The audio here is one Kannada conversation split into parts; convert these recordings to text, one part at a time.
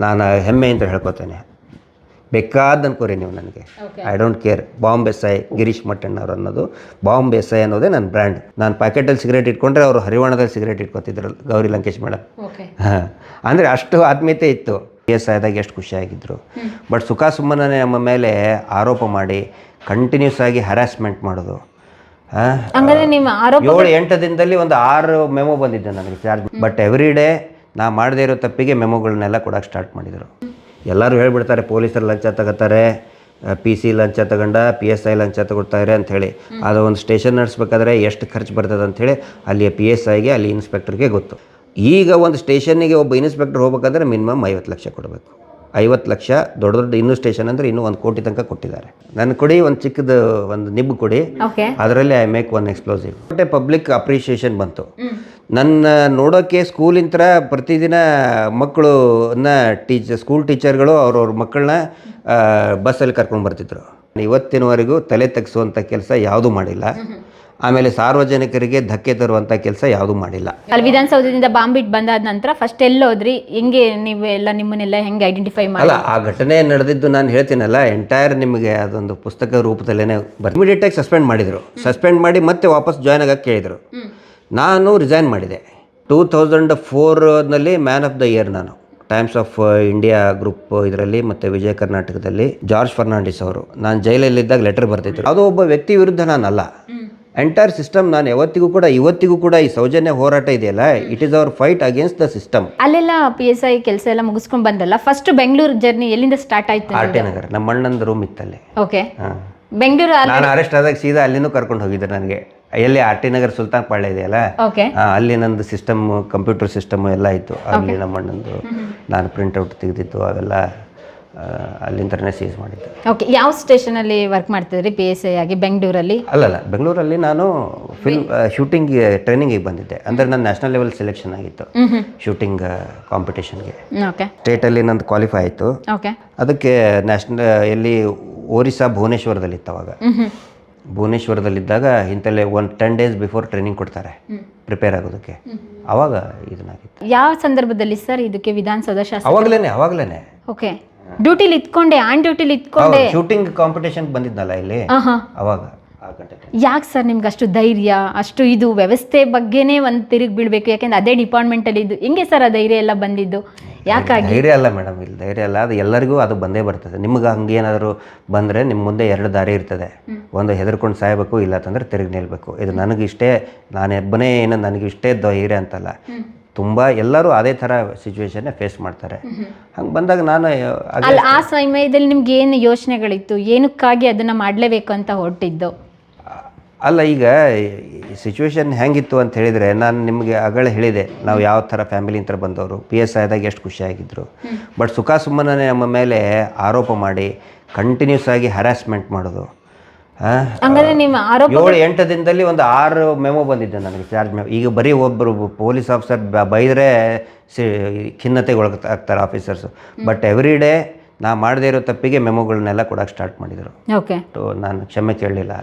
ನಾನು ಹೆಮ್ಮೆಯಿಂದ ಹೇಳ್ಕೊತೇನೆ. ಬೇಕಾದ ಅನ್ಕೋರಿ ನೀವು ನನಗೆ, I don't care. Bomb S I Girish ಮಟ್ಟಣ್ಣವ್ರು ಅನ್ನೋದು, ಬಾಂಬ್ ಎಸ್ ಐ ಅನ್ನೋದೇ ನನ್ನ ಬ್ರ್ಯಾಂಡ್. ನಾನು ಪ್ಯಾಕೆಟಲ್ಲಿ ಸಿಗರೇಟ್ ಇಟ್ಕೊಂಡ್ರೆ ಅವರು ಹರಿವಾಣದಲ್ಲಿ ಸಿಗರೇಟ್ ಇಟ್ಕೊತಿದ್ರು, ಗೌರಿ ಲಂಕೇಶ್ ಮೇಡಮ್. ಹಾಂ, ಅಂದರೆ ಅಷ್ಟು ಆತ್ಮೀಯತೆ ಇತ್ತು. ಎಸ್ ಐದಾಗ ಎಷ್ಟು ಖುಷಿಯಾಗಿದ್ದರು. ಬಟ್ ಸುಖ ಸುಮ್ಮನೆ ನಮ್ಮ ಮೇಲೆ ಆರೋಪ ಮಾಡಿ ಕಂಟಿನ್ಯೂಸ್ ಆಗಿ ಹ್ಯಾರಾಸ್ಮೆಂಟ್ ಮಾಡೋದು. 7-8 ದಿನದಲ್ಲಿ ಒಂದು 6 ಮೆಮೊ ಬಂದಿದ್ದೆ ನನಗೆ ಚಾರ್ಜ್. ಬಟ್ ಎವ್ರಿ ಡೇ ನಾ ಮಾಡದೇ ಇರೋ ತಪ್ಪಿಗೆ ಮೆಮೊಗಳನ್ನೆಲ್ಲ ಕೊಡೋಕ್ಕೆ ಸ್ಟಾರ್ಟ್ ಮಾಡಿದರು. ಎಲ್ಲರೂ ಹೇಳ್ಬಿಡ್ತಾರೆ ಪೊಲೀಸರು ಲಂಚ ತಗೋತಾರೆ, PC ಲಂಚ ತಗೊಂಡ, PSI ಲಂಚ ತಗೊಳ್ತಾರೆ ಅಂಥೇಳಿ. ಅದು ಒಂದು ಸ್ಟೇಷನ್ ನಡೆಸ್ಬೇಕಾದ್ರೆ ಎಷ್ಟು ಖರ್ಚು ಬರ್ತದೆ ಅಂಥೇಳಿ ಅಲ್ಲಿಯ PSIಗೆ, ಅಲ್ಲಿ ಇನ್ಸ್ಪೆಕ್ಟರ್ಗೆ ಗೊತ್ತು. ಈಗ ಒಂದು ಸ್ಟೇಷನ್ನಿಗೆ ಒಬ್ಬ ಇನ್ಸ್ಪೆಕ್ಟರ್ ಹೋಗ್ಬೇಕಂದ್ರೆ ಮಿನಿಮಮ್ 50 ಲಕ್ಷ ಕೊಡಬೇಕು. 50 ಲಕ್ಷ ದೊಡ್ಡ ದೊಡ್ಡ ಇನ್ನೂ ಸ್ಟೇಷನ್ ಅಂದರೆ ಇನ್ನೂ 1 ಕೋಟಿ ತನಕ ಕೊಟ್ಟಿದ್ದಾರೆ. ನನ್ನ ಕೊಡಿ ಒಂದು ಚಿಕ್ಕದು ಒಂದು ನಿಬ್ಬು ಕೊಡಿ, ಅದರಲ್ಲಿ ಐ ಮೇಕ್ ಒನ್ ಎಕ್ಸ್ಪ್ಲೋಸಿವ್. ಮತ್ತೆ ಪಬ್ಲಿಕ್ ಅಪ್ರಿಷಿಯೇಷನ್ ಬಂತು. ನನ್ನ ನೋಡೋಕ್ಕೆ ಸ್ಕೂಲಿಂದ ಪ್ರತಿದಿನ ಮಕ್ಕಳನ್ನ ಸ್ಕೂಲ್ ಟೀಚರ್ಗಳು ಅವ್ರವ್ರ ಮಕ್ಕಳನ್ನ ಬಸ್ಸಲ್ಲಿ ಕರ್ಕೊಂಡು ಬರ್ತಿದ್ರು. ಇವತ್ತಿನವರೆಗೂ ತಲೆ ತಗ್ಸುವಂಥ ಕೆಲಸ ಯಾವುದೂ ಮಾಡಿಲ್ಲ. ಆಮೇಲೆ ಸಾರ್ವಜನಿಕರಿಗೆ ಧಕ್ಕೆ ತರುವಂಥ ಕೆಲಸ ಯಾವುದೂ ಮಾಡಿಲ್ಲ. ಅಲ್ಲಿ ವಿಧಾನಸೌಧದಿಂದ ಬಾಂಬ್ ಇಟ್ಟು ಬಂದಾದ ನಂತರ ಫಸ್ಟ್ ಎಲ್ಲೋದ್ರಿ, ಹೆಂಗೆ ನೀವೆಲ್ಲ ನಿಮ್ಮನ್ನೆಲ್ಲ ಹೆಂಗೆ ಐಡೆಂಟಿಫೈ ಮಾಡಿ? ಅಲ್ಲ, ಆ ಘಟನೆ ನಡೆದಿದ್ದು ನಾನು ಹೇಳ್ತೀನಲ್ಲ, ಎಂಟೈರ್ ನಿಮಗೆ ಅದೊಂದು ಪುಸ್ತಕ ರೂಪದಲ್ಲೇ ಇಮಿಡಿಯೇಟಾಗಿ ಸಸ್ಪೆಂಡ್ ಮಾಡಿದರು. ಸಸ್ಪೆಂಡ್ ಮಾಡಿ ಮತ್ತೆ ವಾಪಸ್ ಜಾಯ್ನ್ ಆಗಕ್ಕೆ ಕೇಳಿದರು. ನಾನು ರಿಸೈನ್ ಮಾಡಿದೆ. 2004ನಲ್ಲಿ ಮ್ಯಾನ್ ಆಫ್ ದ ಇಯರ್ ನಾನು ಟೈಮ್ಸ್ ಆಫ್ ಇಂಡಿಯಾ ಗ್ರೂಪ್ ಇದರಲ್ಲಿ ಮತ್ತು ವಿಜಯ ಕರ್ನಾಟಕದಲ್ಲಿ ಜಾರ್ಜ್ ಫರ್ನಾಂಡಿಸ್ ಅವರು ನಾನು ಜೈಲಲ್ಲಿದ್ದಾಗ ಲೆಟರ್ ಬರ್ತಿದ್ರು. ಅದು ಒಬ್ಬ ವ್ಯಕ್ತಿ ವಿರುದ್ಧ ನಾನಲ್ಲ, ಎಂಟೈರ್ ಸಿಸ್ಟಮ್. ನಾನು ಇವತ್ತಿಗೂ ಕೂಡ ಈ ಸೌಜನ್ಯ ಹೋರಾಟ ಇದೆಯಲ್ಲ, it is our fight against the system. ಅಲ್ಲೆಲ್ಲ PSI ಕೆಲಸ ಎಲ್ಲ ಮುಗಿಸ್ಕೊಂಡು ಬಂದಲ್ಲ, ಫಸ್ಟ್ ಬೆಂಗಳೂರು ಜರ್ನಿ ಎಲ್ಲಿಂದ ಸ್ಟಾರ್ಟ್ ಆಯ್ತು? RT ನಗರ, ನಮ್ಮ ಅಣ್ಣಂದು ರೂಮ್ ಇತ್ತಲ್ಲಿ. ಓಕೆ, ಬೆಂಗಳೂರು. ನಾನು ಅರೆಸ್ಟ್ ಆದಾಗ ಸೀದಾ ಅಲ್ಲಿನೂ ಕರ್ಕೊಂಡು ಹೋಗಿದ್ದೆ. ನನಗೆ ಎಲ್ಲಿ RT ನಗರ್ ಸುಲ್ತಾನ್ ಪಾಳ್ಯ ಇದೆಯಲ್ಲ, ಅಲ್ಲಿ ನಂದು ಸಿಸ್ಟಮ್, ಕಂಪ್ಯೂಟರ್ ಸಿಸ್ಟಮ್ ಎಲ್ಲ ಇತ್ತು. ಅಲ್ಲಿ ನಮ್ಮ ಅಣ್ಣಂದು ನಾನು ಪ್ರಿಂಟ್ಔಟ್ ತೆಗೆದಿದ್ದು ಅವೆಲ್ಲ ಅಲ್ಲಿಂದನೇ ಸೀಸ್ ಮಾಡಿದ್ದೆ. ಓಕೆ, ಯಾವ ಸ್ಟೇಷನಲ್ಲಿ ವರ್ಕ್ ಮಾಡ್ತಿದ್ರಿ PSI ಆಗಿ ಬೆಂಗಳೂರಲ್ಲಿ? ಅಲ್ಲಲ್ಲ, ಬೆಂಗಳೂರಲ್ಲಿ ನಾನು ಶೂಟಿಂಗ್ ಟ್ರೈನಿಂಗಿಗೆ ಬಂದಿದ್ದೆ. ಅಂದರೆ ನನ್ನ ನ್ಯಾಷನಲ್ ಲೆವೆಲ್ ಸೆಲೆಕ್ಷನ್ ಆಗಿತ್ತು ಶೂಟಿಂಗ್ ಕಾಂಪಿಟೇಷನ್ಗೆ. ಸ್ಟೇಟಲ್ಲಿ ನಂದು ಕ್ವಾಲಿಫೈ ಆಯಿತು. ಅದಕ್ಕೆ ಎಲ್ಲಿ ಒರಿಸ್ಸಾ ಭುವನೇಶ್ವರದಲ್ಲಿತ್ತು. ಅವಾಗ ಭುವನೇಶ್ವರದಲ್ಲಿದ್ದಾಗ ಇಂಥಲ್ಲೇ 10 ಡೇಸ್ ಬಿಫೋರ್ ಟ್ರೈನಿಂಗ್ ಕೊಡ್ತಾರೆ ಪ್ರಿಪೇರ್ ಆಗೋದಕ್ಕೆ. ಅವಾಗ ಇದನ್ನಾಗಿತ್ತು. ಯಾವ ಸಂದರ್ಭದಲ್ಲಿ ಸರ್ ಇದಕ್ಕೆ ವಿಧಾನಸೌಧ ಶಾಸಕ? ಅವಾಗಲೇ ಓಕೆ, ಡ್ಯೂಟಿಲಿ ಇತ್ಕೊಂಡೆ, ಶೂಟಿಂಗ್ ಕಾಂಪಿಟೇಷನ್ ಬಂದಿದ್ನಲ್ಲ ಇಲ್ಲಿ, ಅವಾಗ. ಯಾಕೆ ಸರ್ ನಿಮ್ಗೆ ಅಷ್ಟು ಧೈರ್ಯ, ಅಷ್ಟು ಇದು ವ್ಯವಸ್ಥೆ ಬಗ್ಗೆನೇ ಒಂದು ತಿರುಗಿ ಬೀಳ್ಬೇಕು? ಯಾಕೆಂದ್ರೆ ಅದೇ ಡಿಪಾರ್ಟ್ಮೆಂಟಲ್ಲಿ ಇದ್ದು ಹೆಂಗೆ ಸರ್ ಆ ಧೈರ್ಯ ಎಲ್ಲ ಬಂದಿದ್ದು? ಯಾಕಾಗಿ? ಧೈರ್ಯ ಅಲ್ಲ ಮೇಡಮ್, ಇಲ್ಲಿ ಧೈರ್ಯ ಅಲ್ಲ, ಅದು ಎಲ್ಲರಿಗೂ ಅದು ಬಂದೇ ಬರ್ತದೆ. ನಿಮ್ಗೆ ಹಂಗೇನಾದರೂ ಬಂದರೆ ನಿಮ್ಮ ಮುಂದೆ 2 ದಾರಿ ಇರ್ತದೆ. ಒಂದು ಹೆದರ್ಕೊಂಡು ಸಾಯಬೇಕು, ಇಲ್ಲ ಅಂತಂದ್ರೆ ತಿರುಗಿ ನಿಲ್ಬೇಕು. ಇದು ನನಗಿಷ್ಟೇ, ನಾನೊಬ್ಬನೇ ಏನೋ ನನಗಿಷ್ಟೇ ಧೈರ್ಯ ಅಂತಲ್ಲ, ತುಂಬ ಎಲ್ಲರೂ ಅದೇ ಥರ ಸಿಚುವೇಶನ್ನೇ ಫೇಸ್ ಮಾಡ್ತಾರೆ. ಹಂಗೆ ಬಂದಾಗ ನಾನು ಆ ಸಮಯದಲ್ಲಿ ನಿಮ್ಗೆ ಏನು ಯೋಚನೆಗಳಿತ್ತು, ಏನಕ್ಕಾಗಿ ಅದನ್ನು ಮಾಡಲೇಬೇಕು ಅಂತ ಹೊರಟಿದ್ದು? ಅಲ್ಲ, ಈಗ ಸಿಚುವೇಶನ್ ಹೆಂಗಿತ್ತು ಅಂತ ಹೇಳಿದರೆ, ನಾನು ನಿಮಗೆ ಆಗಲೇ ಹೇಳಿದೆ ನಾವು ಯಾವ ಥರ ಫ್ಯಾಮಿಲಿಂದ ಬಂದವರು. PSIದಾಗ ಎಷ್ಟು ಖುಷಿಯಾಗಿದ್ದರು. ಬಟ್ ಸುಖ ಸುಮ್ಮನೆ ನಮ್ಮ ಮೇಲೆ ಆರೋಪ ಮಾಡಿ ಕಂಟಿನ್ಯೂಸ್ ಆಗಿ ಹ್ಯಾರಾಸ್ಮೆಂಟ್ ಮಾಡೋದು. 7-8 ದಿನದಲ್ಲಿ ಒಂದು 6 ಮೆಮೊ ಬಂದಿದ್ದೆ ನನಗೆ ಚಾರ್ಜ್ ಮೆಮೊ. ಈಗ ಬರೀ ಒಬ್ಬರು ಪೊಲೀಸ್ ಆಫೀಸರ್ ಬೈದರೆ ಖಿನ್ನತೆಗೊಳಗಾಗ್ತಾರೆ ಆಫೀಸರ್ಸು. ಬಟ್ ಎವ್ರಿ ಡೇ ನಾ ಮಾಡದೇ ಇರೋ ತಪ್ಪಿಗೆ ಮೆಮೊಗಳನ್ನೆಲ್ಲ ಕೊಡೋಕ್ಕೆ ಸ್ಟಾರ್ಟ್ ಮಾಡಿದರು. ನಾನು ಕ್ಷಮೆ ಕೇಳಲಿಲ್ಲ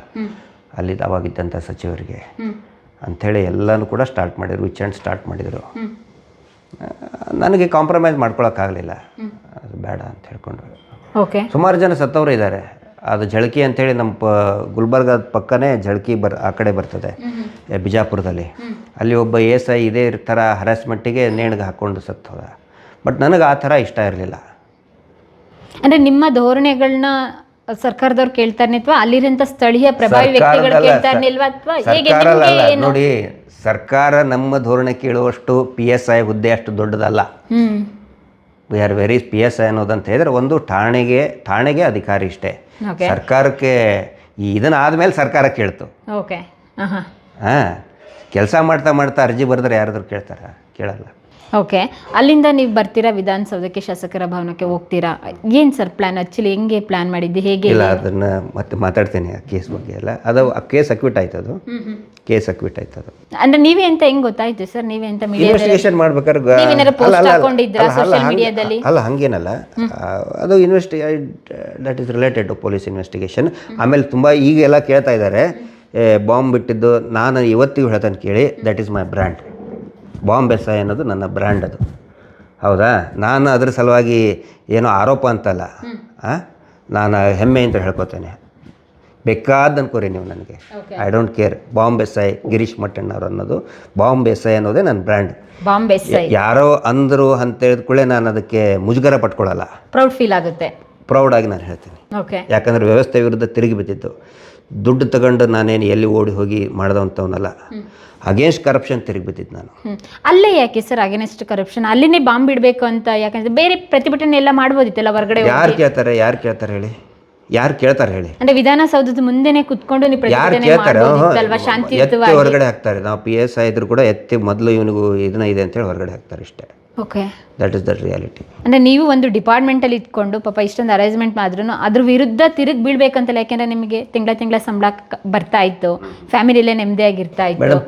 ಅಲ್ಲಿ ಅವಾಗಿದ್ದಂಥ ಸಚಿವರಿಗೆ ಅಂಥೇಳಿ ಎಲ್ಲನೂ ಕೂಡ ಸ್ಟಾರ್ಟ್ ಮಾಡಿದರು, ವಿಚಾರಣೆ ಸ್ಟಾರ್ಟ್ ಮಾಡಿದರು. ನನಗೆ ಕಾಂಪ್ರಮೈಸ್ ಮಾಡ್ಕೊಳಕ್ಕಾಗಲಿಲ್ಲ, ಅದು ಬೇಡ ಅಂತ ಹೇಳ್ಕೊಂಡು. ಸುಮಾರು ಜನ ಸತ್ತವರು ಇದ್ದಾರೆ. ಅದು ಝಳಕಿ ಅಂಥೇಳಿ ನಮ್ಮ ಗುಲ್ಬರ್ಗದ ಪಕ್ಕನೇ ಝಳಕಿ ಆ ಕಡೆ ಬರ್ತದೆ, ಬಿಜಾಪುರದಲ್ಲಿ. ಅಲ್ಲಿ ಒಬ್ಬ ASI ಇದೇ ಥರ ಹರಾಸ್ಮೆಂಟಿಗೆ ನೇಣಿಗೆ ಹಾಕ್ಕೊಂಡು ಸತ್ತೋದ. ಬಟ್ ನನಗೆ ಆ ಥರ ಇಷ್ಟ ಇರಲಿಲ್ಲ. ಅಂದರೆ ನಿಮ್ಮ ಧೋರಣೆಗಳನ್ನ ಸರ್ಕಾರದವ್ರು ಕೇಳ್ತಾನೆ ಅಥವಾ ಅಲ್ಲಿರಂಥ ಸ್ಥಳೀಯ ಪ್ರಭಾವಿ ವ್ಯಕ್ತಿಗಳು ಕೇಳ್ತಾನೆ ಇಲ್ವಾ ಅಥವಾ ಹೇಗೆ? ನೋಡಿ, ಸರ್ಕಾರ ನಮ್ಮ ಧೋರಣೆ ಕೇಳುವಷ್ಟು PSI ಹುದ್ದೆ ಅಷ್ಟು ದೊಡ್ಡದಲ್ಲ. ವಿ ಆರ್ ವೆರಿ PSI ಅನ್ನೋದಂತ ಹೇಳಿದ್ರೆ ಒಂದು ಠಾಣೆಗೆ ಅಧಿಕಾರಿ ಇಷ್ಟೇ. ಸರ್ಕಾರಕ್ಕೆ ಇದನ್ನ ಆದಮೇಲೆ ಸರ್ಕಾರ ಕೇಳ್ತು. ಕೆಲಸ ಮಾಡ್ತಾ ಅರ್ಜಿ ಬರೆದ್ರೆ ಯಾರಾದ್ರೂ ಕೇಳಲ್ಲ. ಓಕೆ, ಅಲ್ಲಿಂದ ನೀವು ಬರ್ತೀರಾ ವಿಧಾನಸೌಧಕ್ಕೆ, ಶಾಸಕರ ಭವನಕ್ಕೆ ಹೋಗ್ತೀರಾ. ಏನು ಸರ್ ಪ್ಲಾನ್? ಆ್ಯಕ್ಚುಲಿ ಹೆಂಗೆ ಪ್ಲಾನ್ ಮಾಡಿದ್ದು, ಹೇಗೆ? ಇಲ್ಲ, ಅದನ್ನು ಮತ್ತೆ ಮಾತಾಡ್ತೀನಿ ಆ ಕೇಸ್ ಬಗ್ಗೆ ಎಲ್ಲ. ಅದು ಆ ಕೇಸ್ ಅಕ್ವಿಟ್ ಆಯ್ತದು. ಅಂದ್ರೆ ನೀವೇ ಅಂತ ಹೆಂಗೆ ಗೊತ್ತಾಯ್ತು ಸರ್? ನೀವೇ ಅಂತ ಇನ್ವೆಸ್ಟಿಗೇಷನ್ ಮಾಡ್ಬೇಕಾದ್ರೆ ಅಲ್ಲ, ಹಂಗೇನಲ್ಲ. ಅದು that is related to police investigation. ಆಮೇಲೆ ತುಂಬ ಈಗೆಲ್ಲ ಕೇಳ್ತಾ ಇದ್ದಾರೆ ಬಾಂಬ್ ಬಿಟ್ಟಿದ್ದು. ನಾನು ಇವತ್ತಿಗೂ ಹೇಳ್ತಾನೆ ಕೇಳಿ, that is my brand. Bomb S I ಅನ್ನೋದು ನನ್ನ ಬ್ರ್ಯಾಂಡ್. ಅದು ಹೌದಾ? ನಾನು ಅದ್ರ ಸಲುವಾಗಿ ಏನೋ ಆರೋಪ ಅಂತಲ್ಲ, ನಾನು ಹೆಮ್ಮೆ ಅಂತ ಹೇಳ್ಕೊತೇನೆ. ಬೇಕಾದ ಅನ್ಕೋರಿ ನೀವು ನನಗೆ, I don't care. Bomb S I Girish ಮಟ್ಟಣ್ಣವ್ರು ಅನ್ನೋದು, ಬಾಂಬ್ ಎಸ್ ಐ ಅನ್ನೋದೇ ನನ್ನ ಬ್ರ್ಯಾಂಡ್. ಬಾಂಬೆ ಸೈ ಯಾರೋ ಅಂದರು ಅಂತ ಹೇಳಿದ್ಕೂಳೆ ನಾನು ಅದಕ್ಕೆ ಮುಜುಗರ ಪಟ್ಕೊಳ್ಳಲ್ಲ, ಪ್ರೌಡ್ ಫೀಲ್ ಆಗುತ್ತೆ. ಪ್ರೌಡಾಗಿ ನಾನು ಹೇಳ್ತೀನಿ. ಓಕೆ. ಯಾಕಂದರೆ ವ್ಯವಸ್ಥೆ ವಿರುದ್ಧ ತಿರುಗಿ ಬಿದ್ದಿದ್ದು, ದುಡ್ಡು ತಗೊಂಡು ನಾನೇನು ಎಲ್ಲಿ ಓಡಿ ಹೋಗಿ ಮಾಡಿದವಂಥವನಲ್ಲ, ಅಗೇನ್ಸ್ಟ್ ಕರಪ್ಷನ್ ತಿರುಗಿ ಬಿದ್ದಿದ್ದು ನಾನು. ಅಲ್ಲೇ ಯಾಕೆ ಸರ್ ಅಗೇನೆಸ್ಟ್ ಕರಪ್ಷನ್? ಅಲ್ಲಿನೇ ಬಾಂಬ್ ಬಿಡಬೇಕು ಅಂತ ಯಾಕಂದ್ರೆ ಬೇರೆ ಪ್ರತಿಭಟನೆ ಎಲ್ಲ ಮಾಡ್ಬೋದಿತ್ತಲ್ಲ ಹೊರಗಡೆ? ಯಾರು ಕೇಳ್ತಾರೆ ಹೇಳಿ? ಯಾರು ಕೇಳ್ತಾರೆ ಹೇಳಿ? ಅಂದ್ರೆ ವಿಧಾನಸೌಧದ ಮುಂದೆನೆ ಕುತ್ಕೊಂಡು ನೀವು ಯಾರು ಪ್ರತಿಭಟನೆ ಕೇಳ್ತಾರೆ? ಮಾಡ್ಬೋದಿತ್ತಲ್ವಾ ಎತ್ತಿ ಶಾಂತಿಯುತವಾಗಿ? ಹೊರಗಡೆ ಹಾಕ್ತಾರೆ. ನಾವು PSI ಇದ್ರು ಕೂಡ ಎತ್ತಿ ಮೊದಲು ಇವನಿಗೂ ಇದನ್ನ ಇದೆ ಅಂತೇಳಿ ಹೊರಗಡೆ ಹಾಕ್ತಾರೆ ಇಷ್ಟೇ. Okay. That is the reality. ಅಂದ್ರೆ ನೀವು ಒಂದು ಡಿಪಾರ್ಟ್ಮೆಂಟಲ್ಲಿ ಇದ್ಕೊಂಡು ಪಾಪ ಇಷ್ಟೊಂದು ಅರೇಂಜ್ಮೆಂಟ್ ಮಾಡಿದ್ರು ಅದ್ರ ವಿರುದ್ಧ ತಿರುಗಿ ಬೀಳ್ಬೇಕಂತಲ್ಲ, ಯಾಕೆಂದ್ರೆ ನಿಮಗೆ ತಿಂಗಳ ಸಂಬಳ ಬರ್ತಾ ಇತ್ತು, ಫ್ಯಾಮಿಲಿಯಲ್ಲೇ ನೆಮ್ಮದಿಯಾಗಿರ್ತಾ ಇತ್ತು. ಮೇಡಮ್,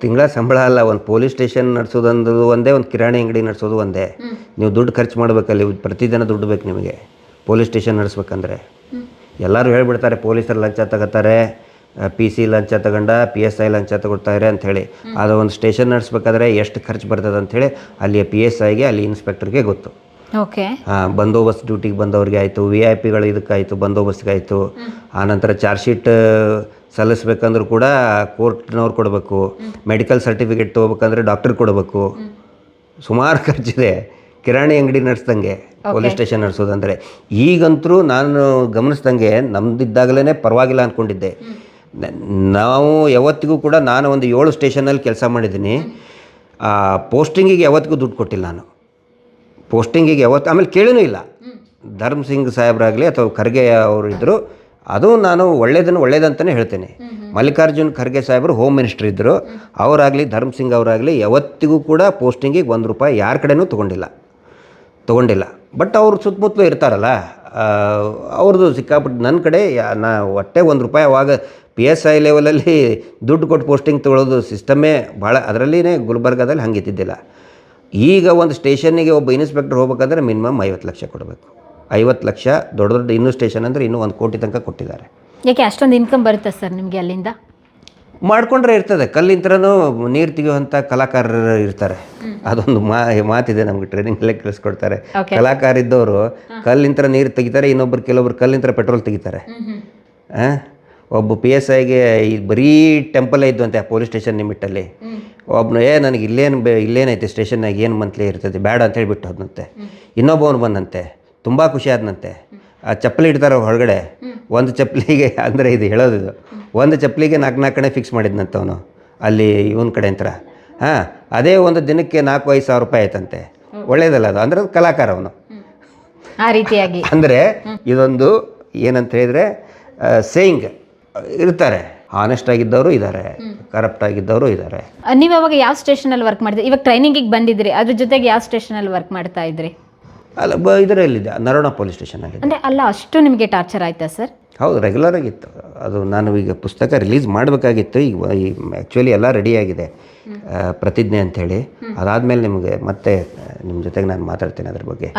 ತಿಂಗಳ ಸಂಬಳ ಅಲ್ಲ, ಒಂದು ಪೊಲೀಸ್ ಸ್ಟೇಷನ್ ನಡೆಸೋದೊಂದು ಒಂದೇ, ಒಂದು ಕಿರಾಣಿ ಅಂಗಡಿ ನಡೆಸೋದು ಒಂದೇ. ನೀವು ದುಡ್ಡು ಖರ್ಚು ಮಾಡಬೇಕಲ್ಲಿ, ಪ್ರತಿದಿನ ದುಡ್ಡು ಬೇಕು ನಿಮಗೆ ಪೊಲೀಸ್ ಸ್ಟೇಷನ್ ನಡೆಸ್ಬೇಕಂದ್ರೆ. ಎಲ್ಲರೂ ಹೇಳ್ಬಿಡ್ತಾರೆ ಪೊಲೀಸರು ಲಂಚ ತಗೋತಾರೆ, PC ಲಂಚ ತಗೊಂಡ, PSI ಲಂಚ ತಗೊಳ್ತಾರೆ ಅಂಥೇಳಿ. ಅದು ಒಂದು ಸ್ಟೇಷನ್ ನಡೆಸ್ಬೇಕಾದ್ರೆ ಎಷ್ಟು ಖರ್ಚು ಬರ್ತದೆ ಅಂಥೇಳಿ ಅಲ್ಲಿಯ PSIಗೆ, ಅಲ್ಲಿ ಇನ್ಸ್ಪೆಕ್ಟರ್ಗೆ ಗೊತ್ತು. ಓಕೆ. ಬಂದೋಬಸ್ತ್ ಡ್ಯೂಟಿಗೆ ಬಂದವ್ರಿಗೆ ಆಯಿತು, VIP ಇದಕ್ಕಾಯಿತು, ಬಂದೋಬಸ್ತ್ಗಾಯಿತು. ಆನಂತರ ಚಾರ್ಜ್ ಶೀಟ್ ಸಲ್ಲಿಸ್ಬೇಕಂದ್ರೂ ಕೂಡ ಕೋರ್ಟ್ನವ್ರು ಕೊಡಬೇಕು, ಮೆಡಿಕಲ್ ಸರ್ಟಿಫಿಕೇಟ್ ತೊಗೋಬೇಕಂದ್ರೆ ಡಾಕ್ಟರ್ ಕೊಡಬೇಕು. ಸುಮಾರು ಖರ್ಚಿದೆ ಕಿರಾಣಿ ಅಂಗಡಿ ನಡೆಸ್ದಂಗೆ ಪೊಲೀಸ್ ಸ್ಟೇಷನ್ ನಡೆಸೋದಂದರೆ. ಈಗಂತರೂ ನಾನು ಗಮನಿಸ್ದಂಗೆ ನಮ್ದಿದ್ದಾಗಲೇ ಪರವಾಗಿಲ್ಲ ಅಂದ್ಕೊಂಡಿದ್ದೆ. ನಾವು ಯಾವತ್ತಿಗೂ ಕೂಡ, ನಾನು ಒಂದು 7 ಸ್ಟೇಷನಲ್ಲಿ ಕೆಲಸ ಮಾಡಿದ್ದೀನಿ. ಪೋಸ್ಟಿಂಗಿಗೆ ಯಾವತ್ತಿಗೂ ದುಡ್ಡು ಕೊಟ್ಟಿಲ್ಲ ನಾನು, ಪೋಸ್ಟಿಂಗಿಗೆ ಯಾವತ್ತು. ಆಮೇಲೆ ಕೇಳೂ ಇಲ್ಲ. ಧರ್ಮ್ ಸಿಂಗ್ ಸಾಹೇಬ್ರಾಗಲಿ ಅಥವಾ ಖರ್ಗೆ ಅವರು ಇದ್ದರು, ಅದು ನಾನು ಒಳ್ಳೇದಂತಲೇ ಹೇಳ್ತೇನೆ. ಮಲ್ಲಿಕಾರ್ಜುನ್ ಖರ್ಗೆ ಸಾಹೇಬರು ಹೋಮ್ ಮಿನಿಸ್ಟರ್ ಇದ್ದರು, ಅವರಾಗಲಿ ಧರ್ಮ್ ಸಿಂಗ್ ಅವರಾಗಲಿ ಯಾವತ್ತಿಗೂ ಕೂಡ ಪೋಸ್ಟಿಂಗಿಗೆ ₹1 ಯಾರ ಕಡೆನೂ ತೊಗೊಂಡಿಲ್ಲ. ಬಟ್ ಅವ್ರು ಸುತ್ತಮುತ್ತಲೂ ಇರ್ತಾರಲ್ಲ, ಅವ್ರದ್ದು ಸಿಕ್ಕಾಪಟ್ಟು. ನನ್ನ ಕಡೆ ನಾ ಒಟ್ಟೆ ₹1 ಅವಾಗ PSI ಲೆವೆಲಲ್ಲಿ ದುಡ್ಡು ಕೊಟ್ಟು ಪೋಸ್ಟಿಂಗ್ ತೊಗೊಳ್ಳೋದು ಸಿಸ್ಟಮೇ ಭಾಳ, ಅದರಲ್ಲಿನೇ ಗುಲ್ಬರ್ಗಾದಲ್ಲಿ ಹಂಗಿದ್ದಿದ್ದಿಲ್ಲ. ಈಗ ಒಂದು ಸ್ಟೇಷನ್ನಿಗೆ ಒಬ್ಬ ಇನ್ಸ್ಪೆಕ್ಟರ್ ಹೋಗ್ಬೇಕಂದ್ರೆ ಮಿನಿಮಮ್ 50 ಲಕ್ಷ ಕೊಡಬೇಕು. 50 ಲಕ್ಷ ದೊಡ್ಡ ಇನ್ನೂ ಸ್ಟೇಷನ್ ಅಂದರೆ ಇನ್ನೂ 1 ಕೋಟಿ ತನಕ ಕೊಟ್ಟಿದ್ದಾರೆ. ಯಾಕೆ ಅಷ್ಟೊಂದು ಇನ್ಕಮ್ ಬರುತ್ತಾ ಸರ್ ನಿಮಗೆ ಅಲ್ಲಿಂದ? ಮಾಡ್ಕೊಂಡ್ರೆ ಇರ್ತದೆ. ಕಲ್ಲಿಂತ್ರನೂ ನೀರು ತೆಗೆಯುವಂಥ ಕಲಾಕಾರರು ಇರ್ತಾರೆ. ಅದೊಂದು ಮಾತಿದೆ, ನಮಗೆ ಟ್ರೈನಿಂಗಲ್ಲೇ ಕಲಿಸ್ಕೊಡ್ತಾರೆ. ಕಲಾಕಾರ ಇದ್ದವರು ಕಲ್ಲಿಂತ್ರ ನೀರು ತೆಗಿತಾರೆ, ಕೆಲವೊಬ್ರು ಕಲ್ಲಿಂತ್ರ ಪೆಟ್ರೋಲ್ ತೆಗಿತಾರೆ. ಒಬ್ಬ PSIಗೆ ಬರೀ ಟೆಂಪಲ್ಲೇ ಇದ್ದಂತೆ ಆ ಪೊಲೀಸ್ ಸ್ಟೇಷನ್ ಲಿಮಿಟಲ್ಲಿ. ಒಬ್ಬನು ನನಗೆ ಇಲ್ಲೇನೈತೆ ಸ್ಟೇಷನ್ನಾಗ, ಏನು ಮಂತ್ಲಿ ಇರ್ತದೆ ಬೇಡ ಅಂತ ಹೇಳಿಬಿಟ್ಟು ಹೋದಂತೆ. ಇನ್ನೊಬ್ಬವನು ಬಂದಂತೆ, ತುಂಬ ಖುಷಿ ಆದನಂತೆ. ಆ ಚಪ್ಪಲಿ ಇಡ್ತಾರೆ ಹೊರಗಡೆ, ಒಂದು ಚಪ್ಪಲಿಗೆ, ಅಂದರೆ ಇದು ಹೇಳೋದು, ಒಂದು ಚಪ್ಪಲಿಗೆ 4 ಕಡೆ ಫಿಕ್ಸ್ ಮಾಡಿದ್ನಂತವನು ಅಲ್ಲಿ ಇವನ ಕಡೆ ಅಂತ. ಅದೇ ಒಂದು ದಿನಕ್ಕೆ 4-5 ಸಾವಿರ ರೂಪಾಯಿ ಆಯ್ತಂತೆ. ಒಳ್ಳೇದಲ್ಲ ಅದು, ಅಂದರೆ ಕಲಾಕಾರ ಅವನು. ಆ ರೀತಿಯಾಗಿ ಅಂದರೆ ಇದೊಂದು ಏನಂತ ಹೇಳಿದರೆ ಸೇಯಿಂಗ್ ಇರ್ತಾರೆ. ಆನೆಸ್ಟ್ ಆಗಿದ್ದವರು ಇದ್ದಾರೆ, ಕರಪ್ಟ್ ಆಗಿದ್ದವರು ಇದ್ದಾರೆ. ನೀವು ಅವಾಗ ಯಾವ ಸ್ಟೇಷನಲ್ಲಿ ವರ್ಕ್ ಮಾಡಿದ್ರಿ? ಇವಾಗ ಟ್ರೈನಿಂಗಿಗೆ ಬಂದಿದ್ರಿ, ಅದ್ರ ಜೊತೆಗೆ ಯಾವ ಸ್ಟೇಷನಲ್ಲಿ ವರ್ಕ್ ಮಾಡ್ತಾ ಇದ್ರಿ? ಅಲ್ಲ, ಇದರಲ್ಲಿದೆ, ನರೋಣ ಪೊಲೀಸ್ ಸ್ಟೇಷನ್ ಆಗಿದೆ. ಅಂದರೆ ಅಲ್ಲ ಅಷ್ಟು ನಿಮಗೆ ಟಾರ್ಚರ್ ಆಯ್ತಾ ಸರ್? ಹೌದು, ರೆಗ್ಯುಲರ್ ಆಗಿತ್ತು ಅದು. ನಾನು ಈಗ ಪುಸ್ತಕ ರಿಲೀಸ್ ಮಾಡಬೇಕಾಗಿತ್ತು. ಈಗ ಆ್ಯಕ್ಚುಲಿ ಎಲ್ಲ ರೆಡಿಯಾಗಿದೆ, ಪ್ರತಿಜ್ಞೆ ಅಂಥೇಳಿ. ಅದಾದಮೇಲೆ ನಿಮಗೆ ಮತ್ತೆ ನಿಮ್ಮ ಜೊತೆಗೆ ನಾನು ಮಾತಾಡ್ತೇನೆ ಅದ್ರ ಬಗ್ಗೆ.